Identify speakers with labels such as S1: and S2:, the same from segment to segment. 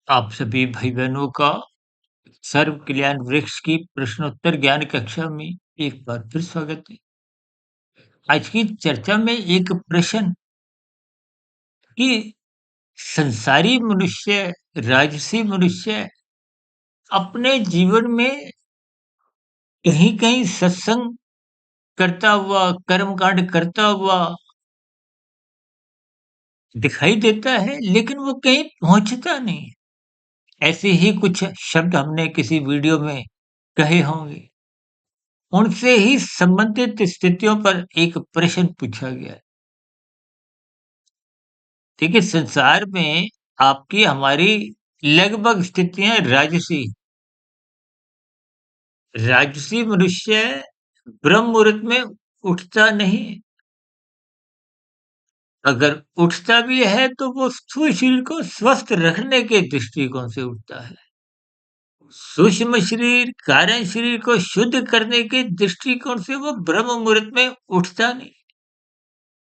S1: आप सभी भाई-बहनों का सर्व कल्याण वृक्ष की प्रश्नोत्तर ज्ञान कक्षा में एक बार फिर स्वागत है। आज की चर्चा में एक प्रश्न कि संसारी मनुष्य, राजसी मनुष्य अपने जीवन में कहीं-कहीं सत्संग करता हुआ, कर्मकांड करता हुआ दिखाई देता है, लेकिन वो कहीं पहुँचता नहीं है। ऐसे ही कुछ शब्द हमने किसी वीडियो में कहे होंगे। उनसे ही संबंधित स्थितियों पर एक प्रश्न पूछा गया है। देखिए, संसार में आपकी हमारी लगभग स्थितियाँ राजसी राजसी मनुष्य ब्रह्म मुहूर्त में उठता नहीं। अगर उठता भी है तो वो स्थूल शरीर को स्वस्थ रखने के दृष्टिकोण से उठता है। सूक्ष्म शरीर, कारण शरीर को शुद्ध करने के दृष्टिकोण से वो ब्रह्म मुहूर्त में उठता नहीं।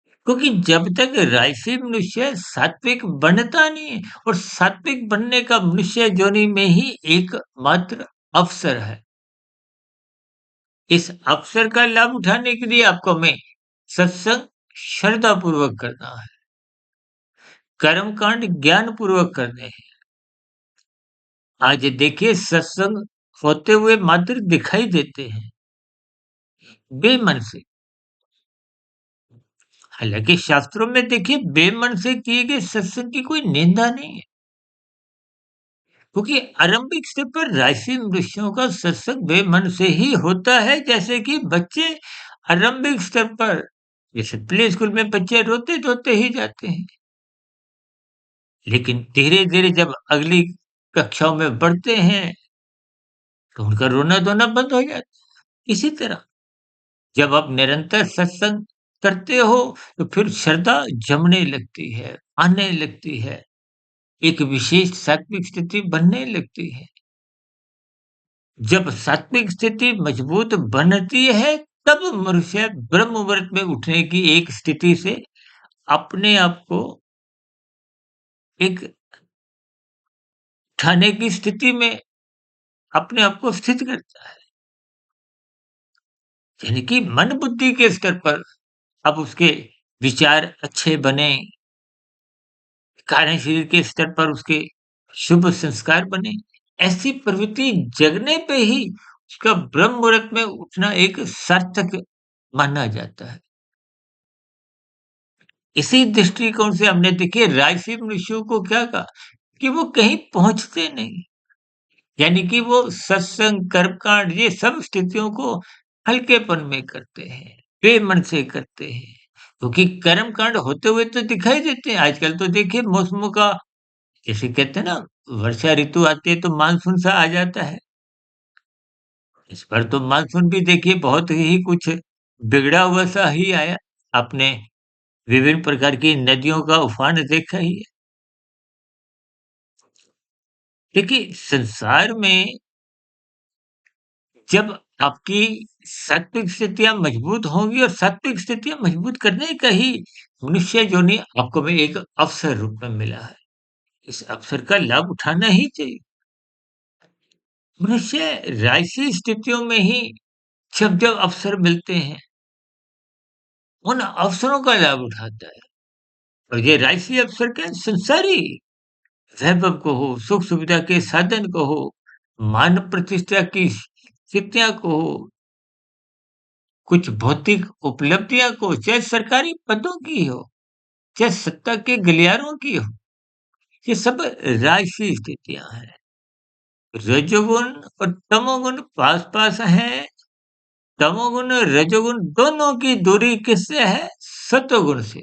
S1: क्योंकि जब तक राजसी मनुष्य सात्विक बनता नहीं है, और सात्विक बनने का मनुष्य योनि में ही एकमात्र अवसर है। इस अवसर का लाभ उठाने के लिए आपको हमें सत्संग श्रद्धा पूर्वक करना है, कर्मकांड ज्ञान पूर्वक करने हैं। आज देखिए, सत्संग होते हुए मात्र दिखाई देते हैं बेमन से। हालांकि शास्त्रों में देखिए, बेमन से किए गए सत्संग की कोई निंदा नहीं है। क्योंकि आरंभिक स्तर पर राजसी मनुष्यों का सत्संग बेमन से ही होता है। जैसे कि बच्चे आरंभिक स्तर पर, जैसे प्ले स्कूल में बच्चे रोते धोते ही जाते हैं, लेकिन धीरे धीरे जब अगली कक्षाओं में बढ़ते हैं तो उनका रोना धोना बंद हो जाता है। इसी तरह जब आप निरंतर सत्संग करते हो तो फिर श्रद्धा जमने लगती है, आने लगती है, एक विशेष सात्विक स्थिति बनने लगती है। जब सात्विक स्थिति मजबूत बनती है, तब मनुष्य ब्रह्म मुहूर्त में उठने की एक स्थिति से अपने आप को एक उठाने की स्थिति में अपने आप को स्थित करता है। यानी कि मन बुद्धि के स्तर पर अब उसके विचार अच्छे बने, कार्य शरीर के स्तर पर उसके शुभ संस्कार बने। ऐसी प्रवृत्ति जगने पे ही उसका ब्रह्म मुहूर्त में उठना एक सार्थक माना जाता है। इसी दृष्टिकोण से हमने देखिए राजसी मनुष्यों को क्या कहा कि वो कहीं पहुंचते नहीं। यानी कि वो सत्संग, कर्मकांड ये सब स्थितियों को हल्केपन में करते हैं, बेमन से करते हैं। क्योंकि कर्मकांड होते हुए तो दिखाई देते हैं। आजकल तो देखिए मौसमों का, जैसे कहते हैं ना, वर्षा ऋतु आती है तो मानसून सा आ जाता है। इस बार तो मानसून भी देखिए बहुत ही कुछ बिगड़ा हुआ सा ही आया। आपने विभिन्न प्रकार की नदियों का उफान देखा ही है। देखिए, संसार में जब आपकी सात्विक स्थितियाँ मजबूत होंगी, और सात्विक स्थितियाँ मजबूत करने का ही मनुष्य योनि आपको में एक अवसर रूप में मिला है। इस अवसर का लाभ उठाना ही चाहिए। मनुष्य राजसी स्थितियों में ही जब-जब अवसर मिलते हैं, उन अवसरों का लाभ उठाता है। और ये राजसी अवसर क्या है? संसारी वैभव को हो, सुख-सुविधा के साधन को हो, मान प्रतिष्ठा की स्थितियाँ को हो, कुछ भौतिक उपलब्धियाँ को, चाहे सरकारी पदों की हो, चाहे सत्ता के गलियारों की हो, ये सब राजसी स्थितियाँ हैं। रजोगुण और तमोगुण पास-पास हैं। तमोगुण और रजोगुण दोनों की दूरी किससे है? सतोगुण से।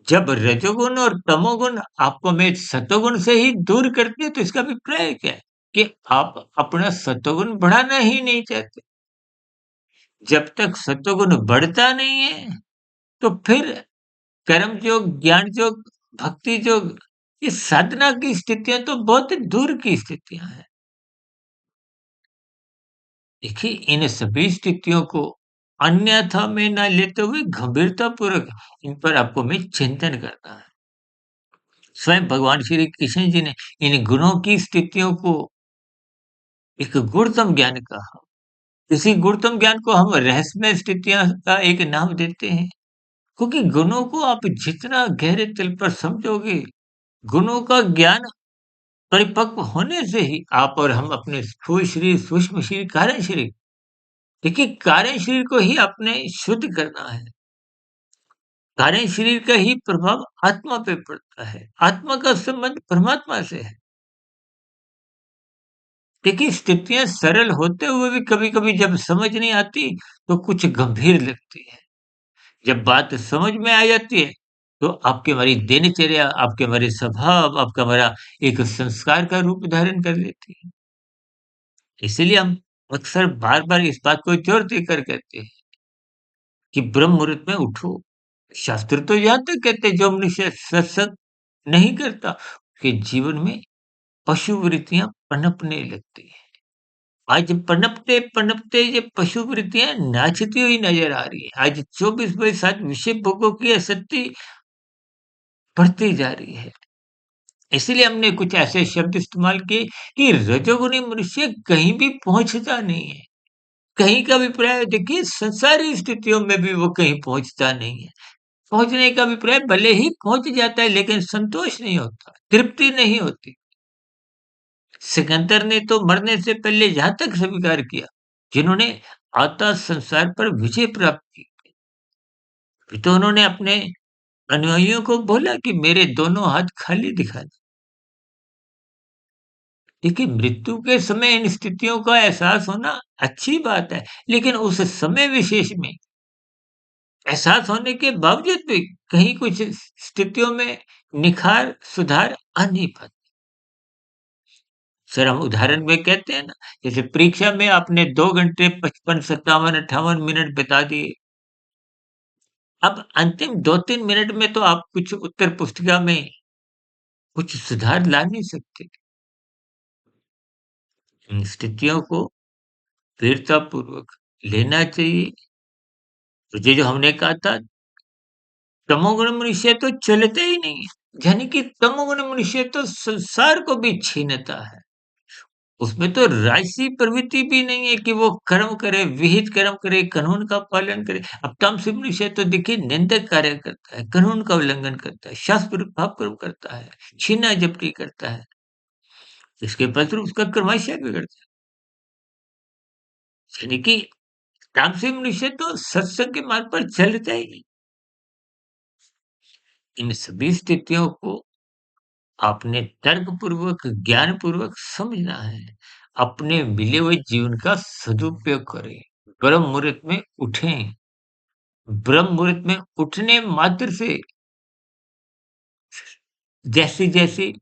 S1: जब रजोगुण और तमोगुण आपको में सतोगुण से ही दूर करती है, तो इसका अभिप्राय क्या है? कि आप अपना सतोगुण बढ़ाना ही नहीं चाहते। जब तक सतोगुण बढ़ता नहीं है, तो फिर कर्म योग, ज्ञान योग, भक्ति योग, ये साधना की स्थितियाँ तो बहुत दूर की स्थितियाँ हैं। देखिए, इन सभी स्थितियों को अन्यथा में ना लेते हुए गंभीरतापूर्वक इन पर आपको में चिंतन करना है। स्वयं भगवान श्री कृष्ण जी ने इन गुणों की स्थितियों को एक गुणतम ज्ञान कहा। इसी गुणतम ज्ञान को हम रहस्यमय स्थितियाँ का एक नाम देते हैं, क्योंकि गुणों को आप जितना गहरे तल पर समझोगे, गुणों का ज्ञान परिपक्व होने से ही आप और हम अपने स्थूल शरीर, सूक्ष्म शरीर, कारण शरीर, देखिए कारण शरीर को ही आपने शुद्ध करना है। कारण शरीर का ही प्रभाव आत्मा पे पड़ता है। आत्मा का संबंध परमात्मा से है। देखिए स्थितियाँ सरल होते हुए भी कभी-कभी जब समझ नहीं आती, तो कुछ गंभीर लगती है। जब बात समझ में आ जाती है, तो आपकी हमारी दिनचर्या, आपके हमारे स्वभाव, आपका हमारा एक संस्कार का रूप धारण कर लेती है। इसीलिए हम अक्सर बार-बार इस बात को जोर देकर कहते हैं कि ब्रह्म मुहूर्त में उठो। शास्त्र तो यहाँ तक कहते हैं जो मनुष्य सत्संग नहीं करता, उसके जीवन में पशु वृत्तियाँ पनपने लगती हैं। आज पनपते-पनपते ये पशु वृत्तियाँ नाचती हुई नज़र आ रही हैं। आज 24/7 विषय भोगों की आसक्ति बढ़ती जा रही है। इसीलिए हमने कुछ ऐसे शब्द इस्तेमाल किए कि रजोगुणी मनुष्य कहीं भी पहुँचता नहीं है। कहीं का अभिप्राय देखिए संसारी स्थितियों में भी वो कहीं पहुँचता नहीं है। पहुँचने का अभिप्राय भले ही पहुँच जाता है लेकिन संतोष नहीं होता, तृप्ति नहीं होती। सिकंदर ने तो मरने से पहले यहाँ तक स्वीकार किया, जिन्होंने आता संसार पर विजय प्राप्त की। फिर तो उन्होंने अपने अनुयायियों को बोला कि मेरे दोनों हाथ खाली दिखा दो। देखिए मृत्यु के समय इन स्थितियों का एहसास होना अच्छी बात है, लेकिन उस समय विशेष में एहसास होने के बावजूद भी कहीं कुछ स्थितियों में निखार, सुधार आ नहीं पाता। सर हम उदाहरण में कहते हैं ना, जैसे परीक्षा में आपने 2 घंटे 55, 57, 58 मिनट बिता दिए। अब अंतिम 2-3 मिनट में तो आप कुछ उत्तर पुस्तिका में कुछ सुधार ला नहीं सकते। इन स्थितियों को दृढ़तापूर्वक लेना चाहिए। तो ये जो हमने कहा था, तमोगुण मनुष्य तो चलते ही नहीं है। यानी कि तमोगुण मनुष्य तो संसार को भी छीनता है। उसमें तो राजसी प्रवृत्ति भी नहीं है कि वो कर्म करे, विहित कर्म करे, कानून का पालन करे। अब तामसिक मनुष्य तो देखिए निंदक कार्य करता है, कानून का उल्लंघन करता है, शास्त्र विरुद्ध पाप कर्म करता है, छीना-झपटी करता है। इसके फलस्वरूप उसका कर्माशय बिगड़ता है। यानी कि तामसिक मनुष्य तो सत्संग के मार्ग पर चलता ही नहीं। इन सभी स्थितियों को आपने तर्कपूर्वक, ज्ञानपूर्वक समझना है। अपने मिले हुए जीवन का सदुपयोग करें। ब्रह्म मुहूर्त में उठें। ब्रह्म मुहूर्त में उठने मात्र से जैसी-जैसी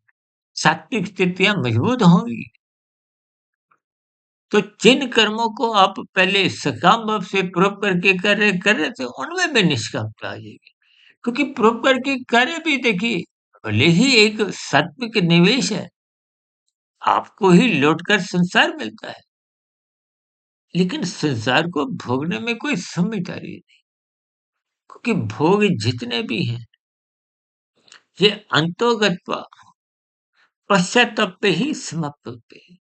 S1: सात्विक स्थितियाँ मजबूत होंगी, तो जिन कर्मों को आप पहले सकाम भाव से परोपकार के कर रहे थे, उनमें भी निष्कामता आ जाएगी। क्योंकि परोपकार के कार्य भी देखिए, भले ही एक सात्विक निवेश है, आपको ही लौटकर संसार मिलता है, लेकिन संसार को भोगने में कोई समझदारी नहीं, क्योंकि भोग जितने भी हैं, ये अंतोगत्वा पश्चाताप पे ही समाप्त होते हैं।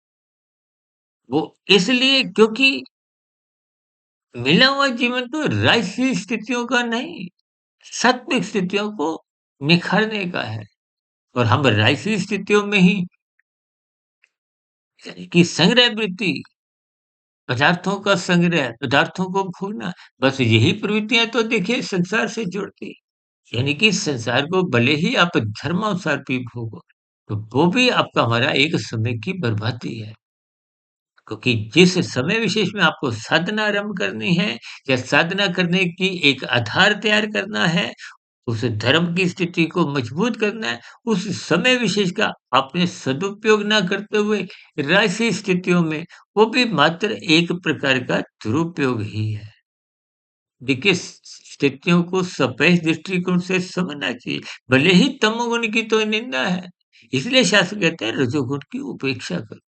S1: वो इसलिए क्योंकि मिला हुआ जीवन तो राजसी स्थितियों का नहीं, सात्विक स्थितियों को निखारने का है और हम राजसी स्थितियों में ही यानी कि संग्रह वृत्ति, पदार्थों का संग्रह, पदार्थों को भोगना, बस यही प्रवृत्तियाँ तो देखिए संसार से जुड़ती हैं। यानी कि संसार को भले ही आप धर्मानुसार भी भोगो, तो वो भी आपका हमारा एक समय की बर्बादी है। क्योंकि जिस समय विशेष में आपको साधना आरंभ करनी है या साधना करने की एक आधार तैयार करना है, उस धर्म की स्थिति को मजबूत करना है, उस समय विशेष का आपने सदुपयोग ना करते हुए राजसी स्थितियों में, वो भी मात्र एक प्रकार का दुरुपयोग ही है। देखिए स्थितियों को सफेद दृष्टिकोण से समझना चाहिए, भले ही तमोगुण की तो निंदा है, इसलिए शास्त्र कहते हैं रजोगुण की उपेक्षा करो।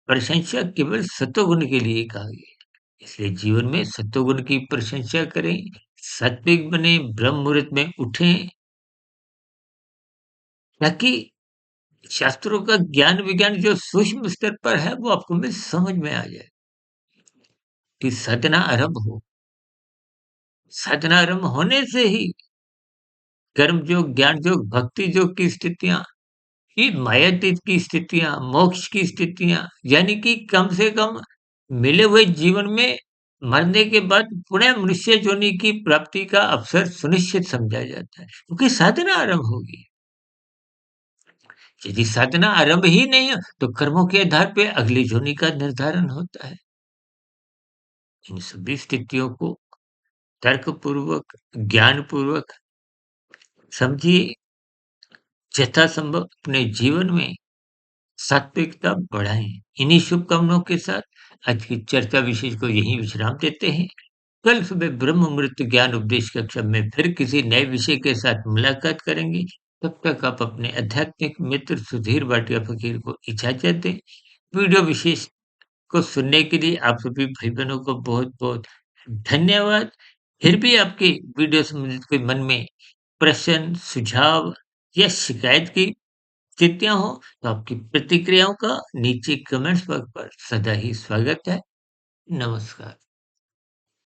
S1: प्रशंसा केवल सत्वगुण के लिए कहा गया है। इसलिए जीवन में सत्वगुण की प्रशंसा करें, सात्विक बने, ब्रह्म मुहूर्त में उठें, ताकि शास्त्रों का ज्ञान विज्ञान जो सूक्ष्म स्तर पर है वो आपको में समझ में आ जाए कि साधना आरंभ हो। साधना आरंभ होने से ही कर्म योग, ज्ञान योग, भक्ति योग की स्थितियाँ, ये मायातीत की स्थितियाँ, मोक्ष की स्थितियाँ, यानी कि कम से कम मिले हुए जीवन में मरने के बाद पुनः मनुष्य योनि की प्राप्ति का अवसर सुनिश्चित समझा जाता है, क्योंकि साधना आरंभ होगी। यदि साधना आरंभ ही नहीं हो, तो कर्मों के आधार पे अगली योनि का निर्धारण होता है। इन सभी स्थितियों को तर्कपूर्वक, ज्ञानपूर्वक समझिए, यथासंभव अपने जीवन में सात्विकता बढ़ाएँ। इन्हीं शुभकामनाओं के साथ आज की चर्चा विशेष को यहीं विश्राम देते हैं। कल सुबह ब्रह्म मुहूर्त ज्ञान उपदेश कक्षा में फिर किसी नए विषय के साथ मुलाकात करेंगे। तब तक आप अपने आध्यात्मिक मित्र सुधीर भाटिया फकीर को इजाज़त दें। वीडियो विशेष को सुनने के लिए आप सभी भाई-बहनों को बहुत-बहुत धन्यवाद। फिर भी आपके वीडियो संबंधित कोई मन में प्रश्न, सुझाव या शिकायत की स्थितियाँ हों, तो आपकी प्रतिक्रियाओं का नीचे कमेंट्स बॉक्स पर सदा ही स्वागत है। नमस्कार।